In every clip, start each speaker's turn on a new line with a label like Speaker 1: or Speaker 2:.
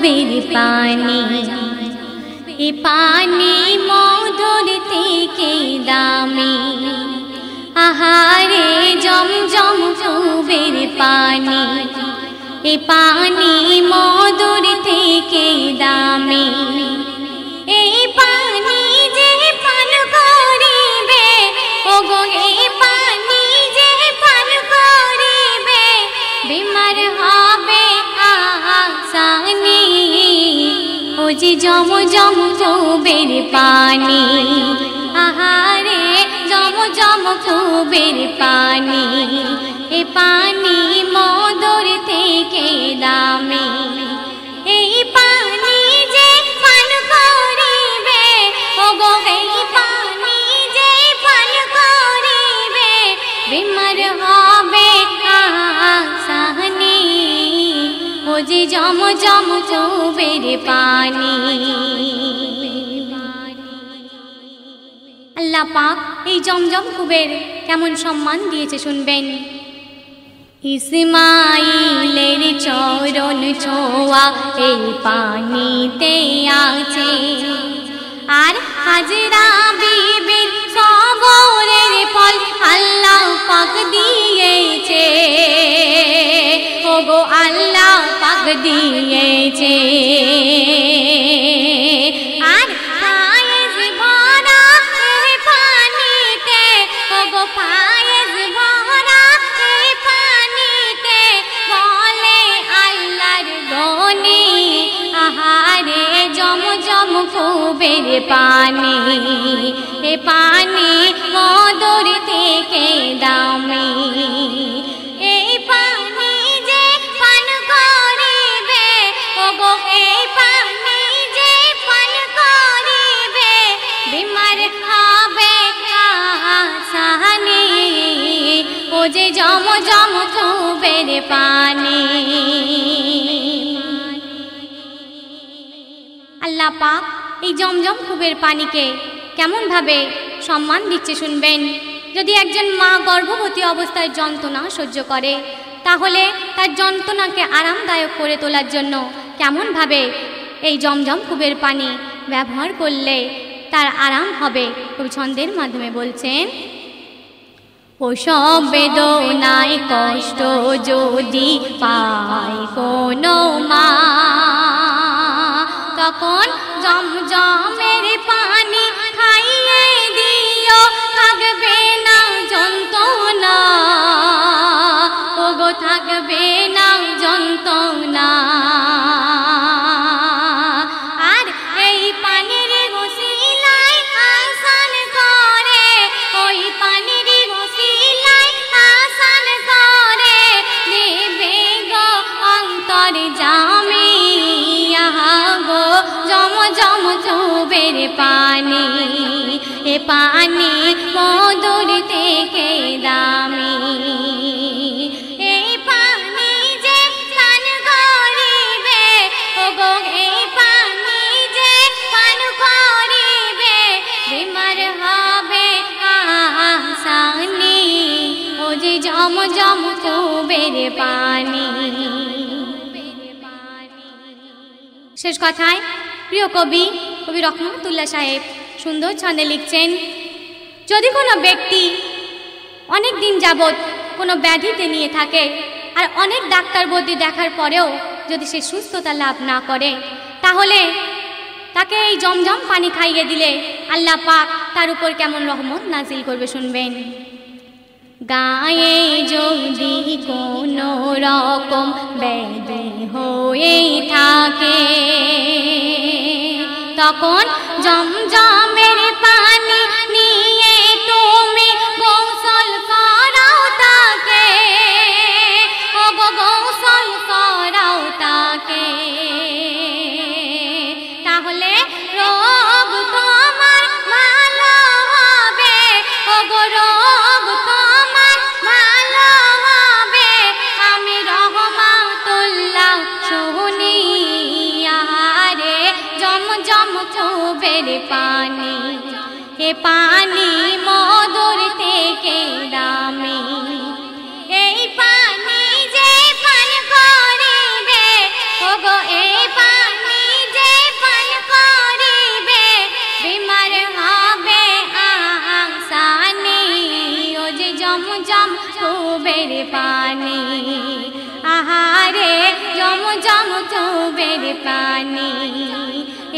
Speaker 1: কুবের পানি, এ পানি মধুর থেকে দামি। আহারে জমজম কুবের পানি, এ পানি মধুর থেকে দামি। এই পানি যে পান করিবে, ওগো এই পানি যে পান করিবে, বিমার হবে আসানি। ও যে জমজম কুবের পানি, আহারে জমজম কুবের পানি, এ পানি মধুর থেকে দামি। এই পানি যে পান করিবে, ওগো এই পানি যে পান করিবে, বিমার হবে আসানি। ও যে জমজম কুবের পানি। আল্লাহ পাক এই জমজম কুবের কেমন সম্মান দিয়েছে শুনবেন। ইসমাইলের চরণ ছোঁয়া এই পানিতে আছে, আর হাজরা বিবির সবরের ফল আল্লাহ পাক দিয়েছে, ওগো আল্লাহ পাক দিয়েছে। আর পায়েস ভরা এই পানিতে, ওগো পায়েস ভরা এই পানিতে, বলে আল্লাহর গনি। আহারে জমজম কুবের পানি, এ পানি মধুর থেকে দামি। এই পানি যে পান করিবে, ওগো এই পানি যে পান করিবে, বিমার হবে আসানি। ও যে জমজম কুবের পানি। আল্লাহ পাক এই জমজম কুবের পানিকে কেমন ভাবে সম্মান দিচ্ছে শুনবেন। যদি একজন মা গর্ভবতী অবস্থায় যন্ত্রণা সহ্য করে, তাহলে তার যন্ত্রণাকে আরামদায়ক করে তোলার জন্য কেমন ভাবে এই জমজম কুবের পানি ব্যবহার করলে তার আরাম হবে। কবি ছন্দের মাধ্যমে বলছেন, প্রসব বেদনায় কষ্ট যদি পায় কোনো মা, তখন জমজমের পানি খাইয়ে দিও, থাকবে না যন্ত্রণা, ওগো থাকবে না যন্ত্রণা। আর এই পানির ওসিলায় আসান করে, ওই পানির ওসিলায় আসান করে, দেবে গো অন্তর জামি। গো জমজম কুবের পানি, এ পানি মধুর থেকে দামি। এই পানি যে পান করিবে, ওগো এই পানি যে পান করিবে, বিমার হবে আসানি। ও যে জমজম কুবের পানি। শেষ কথায় প্রিয় কবি রহমতুল্লাহ সাহেব সুন্দর ছন্দে লিখছেন, যদি কোনো ব্যক্তি অনেক দিন যাবৎ কোনো ব্যাধিতে নিয়ে থাকে, আর অনেক ডাক্তার বৈদ্য দেখার পরেও যদি সে সুস্থতা লাভ না করে, তাহলে তাকে এই জমজম পানি খাইয়ে দিলে আল্লাহ পাক তার উপর কেমন রহমত নাজিল করবে শুনবেন। গায়ে যদি কোনো রকম ব্যাধি হয়ে থাকে, তখন জমজমের পানি নিয়ে তুমি গোসল করাও তাকে, ওগো গোসল করাও তাকে, তাহলে রোগ তোমার ভালো হবে, ওগো রোগ তোমার ভালো হবে। আমি রহমাতুল্লাহ শুনি, আহারে জমজম কুবের পানি, এ পানি মধুর থেকে দামি। এই পানি যে পান করিবে, ওগো এই পানি पानी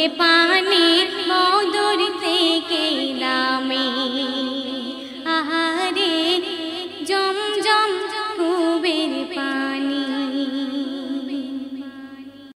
Speaker 1: ए पानी